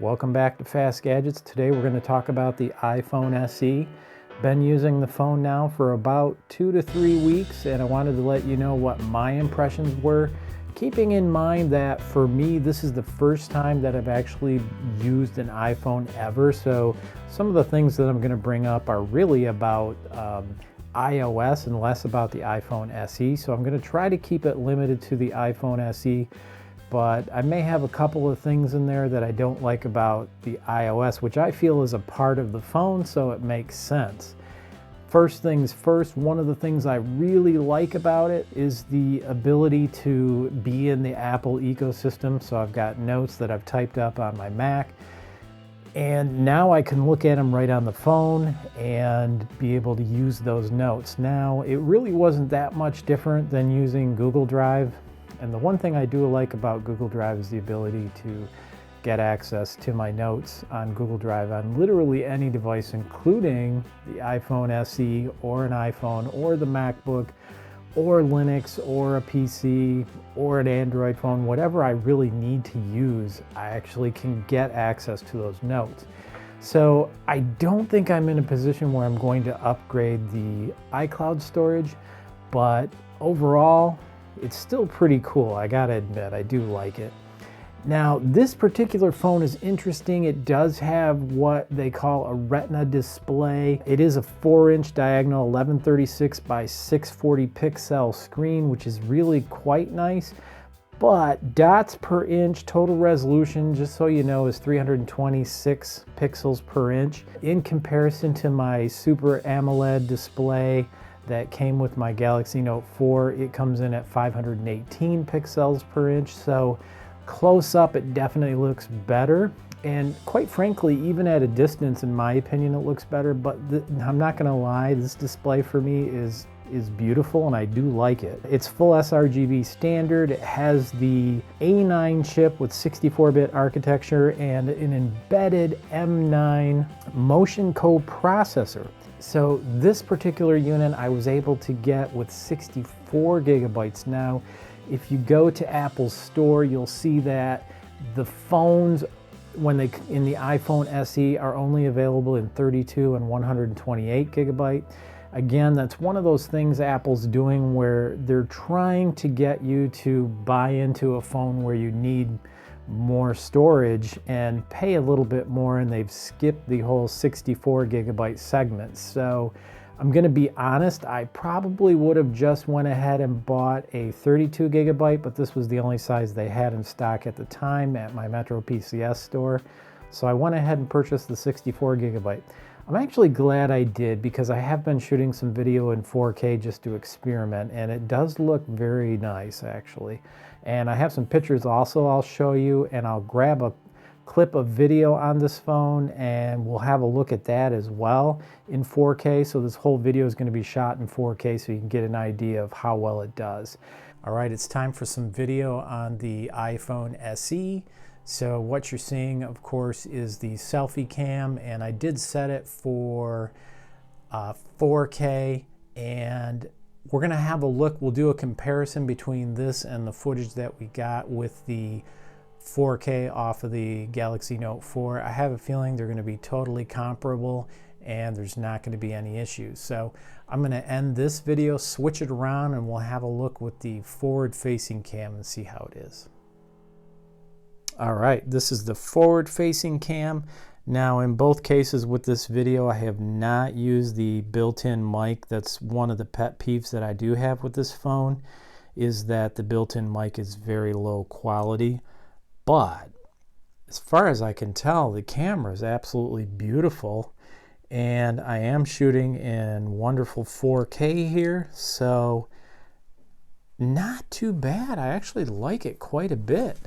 Welcome back to Fast Gadgets. Today we're going to talk about the iPhone SE. Been using the phone now for about 2 to 3 weeks, and I wanted to let you know what my impressions were, keeping in mind that for me this is the first time that I've actually used an iPhone ever, so some of the things that I'm going to bring up are really about iOS and less about the iPhone SE. So I'm going to try to keep it limited to the iPhone SE, but I may have a couple of things in there that I don't like about the iOS, which I feel is a part of the phone, so it makes sense. First things first, one of the things I really like about it is the ability to be in the Apple ecosystem. So I've got notes that I've typed up on my Mac, and now I can look at them right on the phone and be able to use those notes. Now, it really wasn't that much different than using Google Drive. And the one thing I do like about Google Drive is the ability to get access to my notes on Google Drive on literally any device, including the iPhone SE or an iPhone or the MacBook or Linux or a PC or an Android phone. Whatever I really need to use, I actually can get access to those notes. So I don't think I'm in a position where I'm going to upgrade the iCloud storage, but overall, it's still pretty cool. I gotta admit, I do like it. Now, this particular phone is interesting. It does have what they call a Retina display. It is a 4-inch diagonal 1136 by 640 pixel screen, which is really quite nice. But dots per inch total resolution, just so you know, is 326 pixels per inch. In comparison to my Super AMOLED display that came with my Galaxy Note 4, it comes in at 518 pixels per inch. So close up, it definitely looks better. And quite frankly, even at a distance, in my opinion, it looks better. But I'm not gonna lie, this display for me is beautiful, and I do like it. It's full sRGB standard. It has the A9 chip with 64-bit architecture and an embedded M9 motion coprocessor. So this particular unit I was able to get with 64 gigabytes. Now, if you go to Apple's store, you'll see that the phones, when they in the iPhone SE, are only available in 32 and 128 gigabyte. Again, that's one of those things Apple's doing where they're trying to get you to buy into a phone where you need more storage and pay a little bit more, and they've skipped the whole 64 gigabyte segment. So I'm going to be honest, I probably would have just went ahead and bought a 32 gigabyte, but this was the only size they had in stock at the time at my Metro PCS store. So I went ahead and purchased the 64 gigabyte. I'm actually glad I did, because I have been shooting some video in 4K just to experiment, and it does look very nice actually. And I have some pictures also I'll show you, and I'll grab a clip of video on this phone and we'll have a look at that as well in 4K. So this whole video is going to be shot in 4K so you can get an idea of how well it does. All right, it's time for some video on the iPhone SE. So what you're seeing, of course, is the selfie cam, and I did set it for 4K, and we're going to have a look. We'll do a comparison between this and the footage that we got with the 4K off of the Galaxy Note 4. I have a feeling they're going to be totally comparable and there's not going to be any issues. So I'm going to end this video, switch it around, and we'll have a look with the forward-facing cam and see how it is. All right, this is the forward-facing cam. Now, in both cases with this video, I have not used the built-in mic. That's one of the pet peeves that I do have with this phone, is that the built-in mic is very low quality. But as far as I can tell, the camera is absolutely beautiful, and I am shooting in wonderful 4K here, so not too bad. I actually like it quite a bit.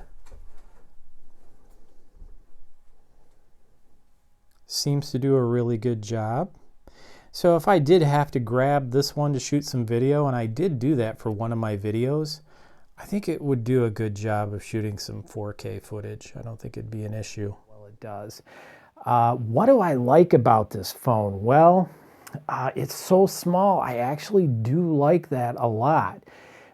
Seems to do a really good job. So if I did have to grab this one to shoot some video, and I did do that for one of my videos, I think it would do a good job of shooting some 4K footage. I don't think it'd be an issue. Well, it does. What do I like about this phone? Well, It's so small. I actually do like that a lot.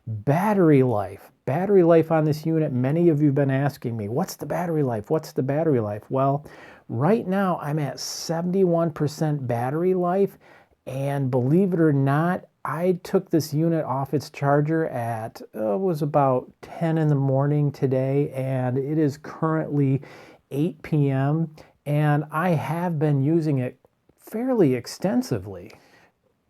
Battery life. Battery life on this unit, many of you have been asking me, what's the battery life? What's the battery life? Well, right now I'm at 71% battery life, and believe it or not, I took this unit off its charger at, it was about 10 in the morning today, and it is currently 8 p.m., and I have been using it fairly extensively.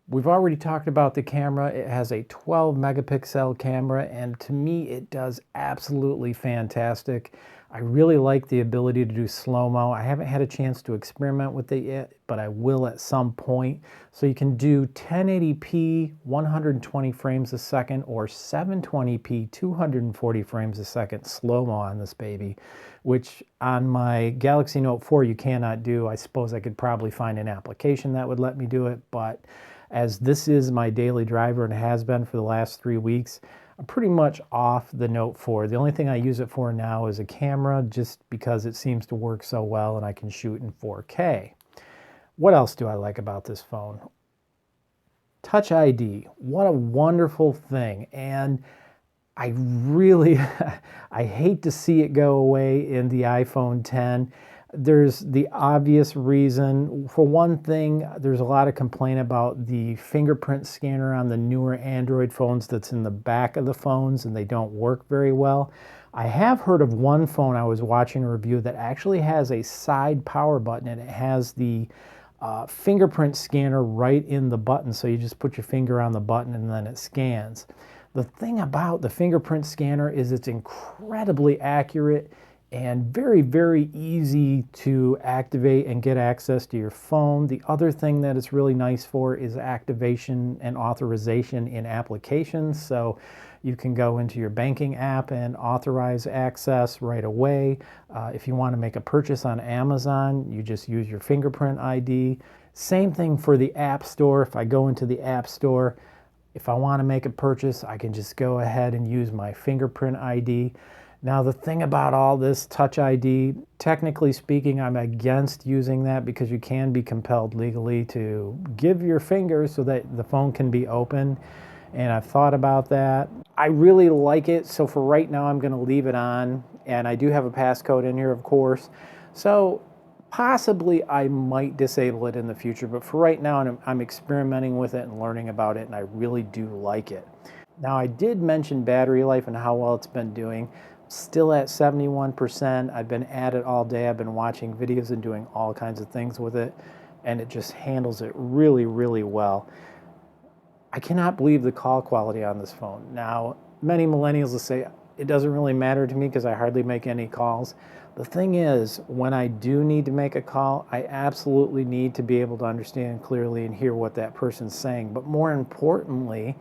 We've already talked about the camera. It has a 12 megapixel camera, and to me it does absolutely fantastic. I really like the ability to do slow-mo. I haven't had a chance to experiment with it yet, but I will at some point. So you can do 1080p 120 frames a second or 720p 240 frames a second slow-mo on this baby, which on my Galaxy Note 4 you cannot do. I suppose I could probably find an application that would let me do it, but as this is my daily driver and has been for the last 3 weeks, I'm pretty much off the Note 4. The only thing I use it for now is a camera, just because it seems to work so well and I can shoot in 4K. What else do I like about this phone? Touch ID. What a wonderful thing. And I really, I hate to see it go away in the iPhone 10. There's the obvious reason. For one thing, there's a lot of complaint about the fingerprint scanner on the newer Android phones that's in the back of the phones, and they don't work very well. I have heard of one phone I was watching a review that actually has a side power button, and it has the fingerprint scanner right in the button, so you just put your finger on the button and then it scans. The thing about the fingerprint scanner is it's incredibly accurate and very, very easy to activate and get access to your phone. The other thing that it's really nice for is activation and authorization in applications. So you can go into your banking app and authorize access right away. If you want to make a purchase on Amazon, you just use your fingerprint ID. Same thing for the App Store. If I go into the App Store, if I want to make a purchase, I can just go ahead and use my fingerprint ID. Now, the thing about all this Touch ID, technically speaking, I'm against using that because you can be compelled legally to give your finger so that the phone can be open. And I've thought about that. I really like it, so for right now, I'm going to leave it on. And I do have a passcode in here, of course. So possibly I might disable it in the future, but for right now, I'm experimenting with it and learning about it, and I really do like it. Now, I did mention battery life and how well it's been doing. Still at 71%. I've been at it all day. I've been watching videos and doing all kinds of things with it, and it just handles it really, really well. I cannot believe the call quality on this phone. Now, many millennials will say, it doesn't really matter to me because I hardly make any calls. The thing is, when I do need to make a call, I absolutely need to be able to understand clearly and hear what that person's saying. But more importantly,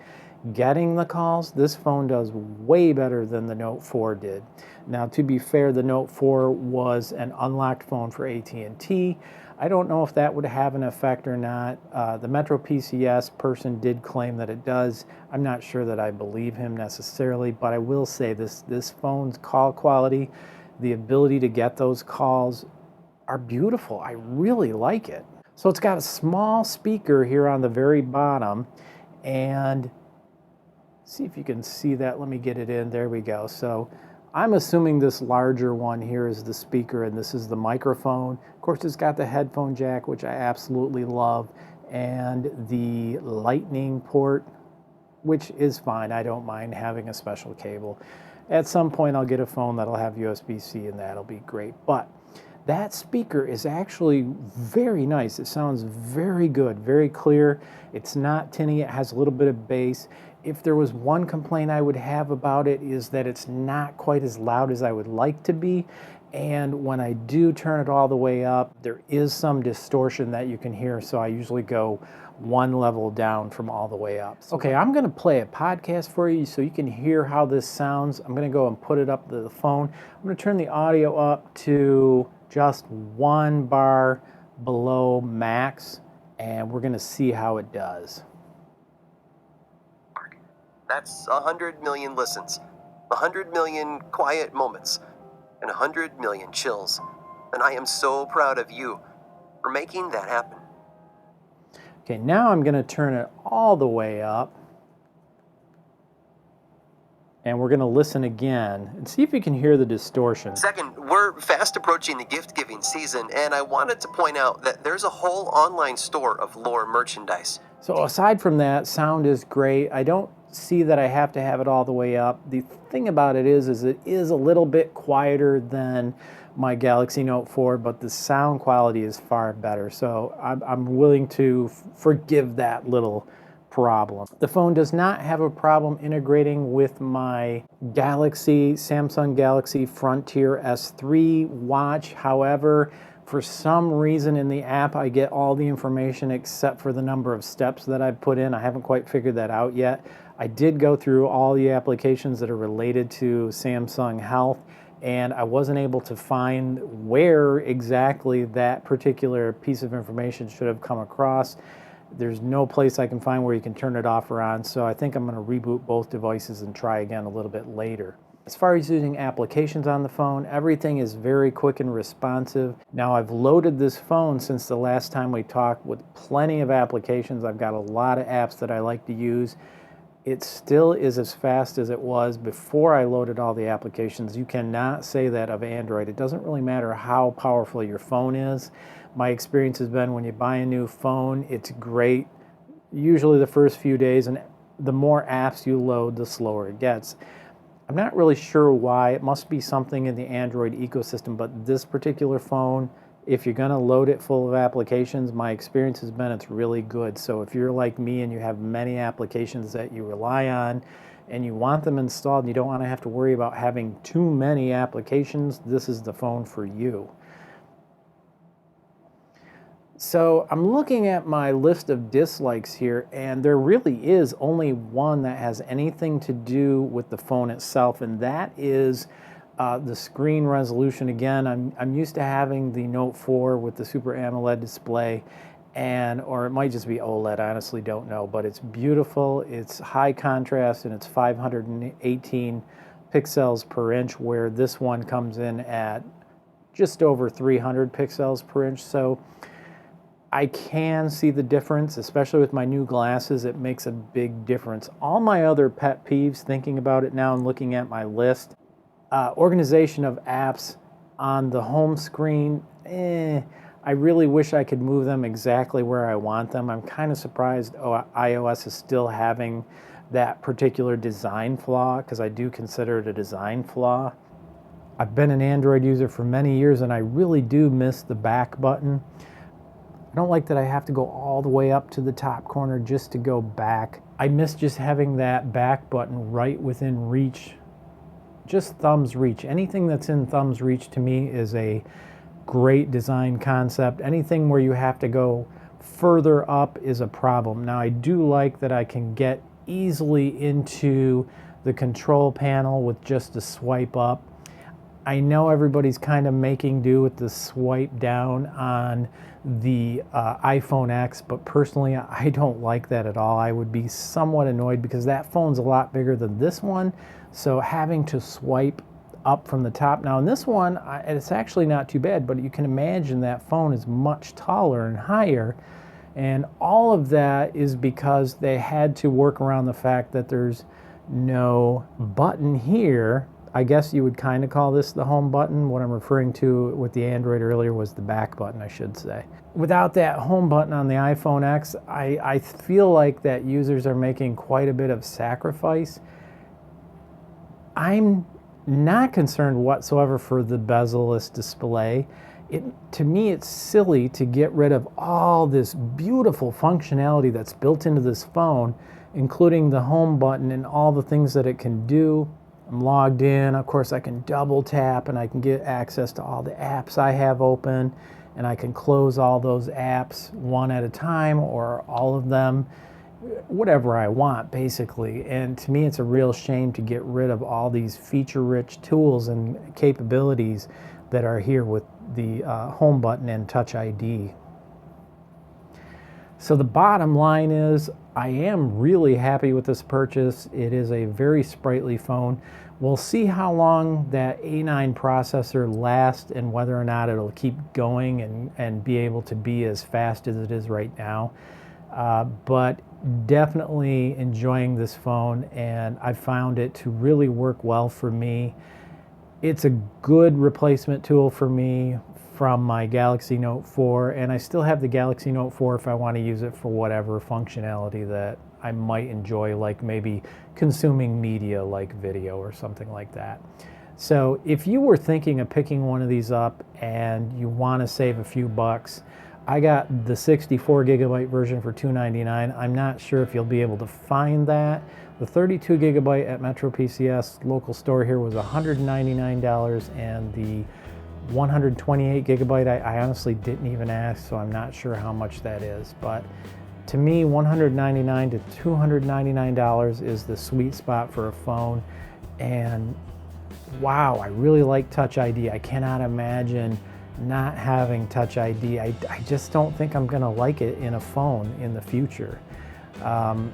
getting the calls, this phone does way better than the Note 4 did. Now, to be fair, the Note 4 was an unlocked phone for AT&T. I don't know if that would have an effect or not. The Metro PCS person did claim that it does. I'm not sure that I believe him necessarily, but I will say this phone's call quality, the ability to get those calls are beautiful. I really like it. So it's got a small speaker here on the very bottom, and see if you can see that. Let me get it in. There we go. So I'm assuming this larger one here is the speaker and this is the microphone. Of course, it's got the headphone jack, which I absolutely love, and the lightning port, which is fine. I don't mind having a special cable. At some point, I'll get a phone that'll have USB-C, and that'll be great. But that speaker is actually very nice. It sounds very good, very clear. It's not tinny. It has a little bit of bass. If there was one complaint I would have about it is that it's not quite as loud as I would like to be. And when I do turn it all the way up, there is some distortion that you can hear. So I usually go one level down from all the way up. Okay, I'm going to play a podcast for you so you can hear how this sounds. I'm going to go and put it up to the phone. I'm going to turn the audio up to just 1 bar below max, and we're going to see how it does. That's 100 million listens, 100 million quiet moments, and 100 million chills. And I am so proud of you for making that happen. Okay, now I'm going to turn it all the way up. And we're going to listen again and see if you can hear the distortion. Second, we're fast approaching the gift-giving season, and I wanted to point out that there's a whole online store of lore merchandise. So aside from that, sound is great. I don't see that I have to have it all the way up. The thing about it is it is a little bit quieter than my Galaxy Note 4, but the sound quality is far better. So I'm willing to forgive that little problem. The phone does not have a problem integrating with my Samsung Galaxy Frontier S3 watch. However, for some reason in the app, I get all the information except for the number of steps that I've put in. I haven't quite figured that out yet. I did go through all the applications that are related to Samsung Health, and I wasn't able to find where exactly that particular piece of information should have come across. There's no place I can find where you can turn it off or on, so I think I'm going to reboot both devices and try again a little bit later. As far as using applications on the phone, everything is very quick and responsive. Now, I've loaded this phone since the last time we talked with plenty of applications. I've got a lot of apps that I like to use. It still is as fast as it was before I loaded all the applications. You cannot say that of Android. It doesn't really matter how powerful your phone is. My experience has been when you buy a new phone, it's great, usually the first few days, and the more apps you load, the slower it gets. I'm not really sure why. It must be something in the Android ecosystem, but this particular phone, if you're going to load it full of applications, my experience has been it's really good. So if you're like me and you have many applications that you rely on and you want them installed and you don't want to have to worry about having too many applications, this is the phone for you. So I'm looking at my list of dislikes here, and there really is only one that has anything to do with the phone itself, and that is the screen resolution. Again, I'm used to having the Note 4 with the Super AMOLED display, or it might just be OLED, I honestly don't know, but it's beautiful, it's high contrast, and it's 518 pixels per inch, where this one comes in at just over 300 pixels per inch. So I can see the difference, especially with my new glasses. It makes a big difference. All my other pet peeves, thinking about it now and looking at my list, organization of apps on the home screen, I really wish I could move them exactly where I want them. I'm kind of surprised iOS is still having that particular design flaw, because I do consider it a design flaw. I've been an Android user for many years, and I really do miss the back button. I don't like that I have to go all the way up to the top corner just to go back. I miss just having that back button right within reach, just thumb's reach. Anything that's in thumb's reach to me is a great design concept. Anything where you have to go further up is a problem. Now, I do like that I can get easily into the control panel with just a swipe up. I know everybody's kind of making do with the swipe down on the iPhone X, but personally I don't like that at all. I would be somewhat annoyed because that phone's a lot bigger than this one, so having to swipe up from the top. Now in this one, it's actually not too bad, but you can imagine that phone is much taller and higher, and all of that is because they had to work around the fact that there's no button here. I guess you would kind of call this the home button. What I'm referring to with the Android earlier was the back button, I should say. Without that home button on the iPhone X, I feel like that users are making quite a bit of sacrifice. I'm not concerned whatsoever for the Bezel List display. To me, it's silly to get rid of all this beautiful functionality that's built into this phone, including the home button and all the things that it can do. I'm logged in. Of course, I can double tap and I can get access to all the apps I have open, and I can close all those apps one at a time or all of them, whatever I want, basically. And to me, it's a real shame to get rid of all these feature-rich tools and capabilities that are here with the home button and Touch ID. So the bottom line is, I am really happy with this purchase. It is a very sprightly phone. We'll see how long that A9 processor lasts and whether or not it'll keep going and be able to be as fast as it is right now. But definitely enjoying this phone, and I found it to really work well for me. It's a good replacement tool for me from my Galaxy Note 4, and I still have the Galaxy Note 4 if I want to use it for whatever functionality that I might enjoy, like maybe consuming media like video or something like that. So if you were thinking of picking one of these up and you want to save a few bucks, I got the 64 gigabyte version for $299. I'm not sure if you'll be able to find that. The 32 gigabyte at Metro PCS local store here was $199, and the 128 gigabyte, I honestly didn't even ask, so I'm not sure how much that is. But to me, $199 to $299 is the sweet spot for a phone. And wow, I really like Touch ID. I cannot imagine not having Touch ID. I just don't think I'm gonna like it in a phone in the future.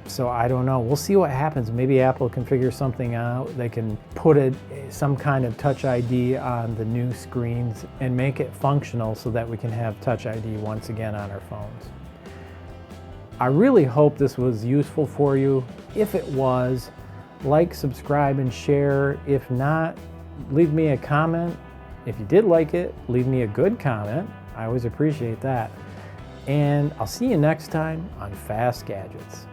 So I don't know. We'll see what happens. Maybe Apple can figure something out. They can put some kind of Touch ID on the new screens and make it functional so that we can have Touch ID once again on our phones. I really hope this was useful for you. If it was, like, subscribe, and share. If not, leave me a comment. If you did like it, leave me a good comment. I always appreciate that. And I'll see you next time on Fast Gadgets.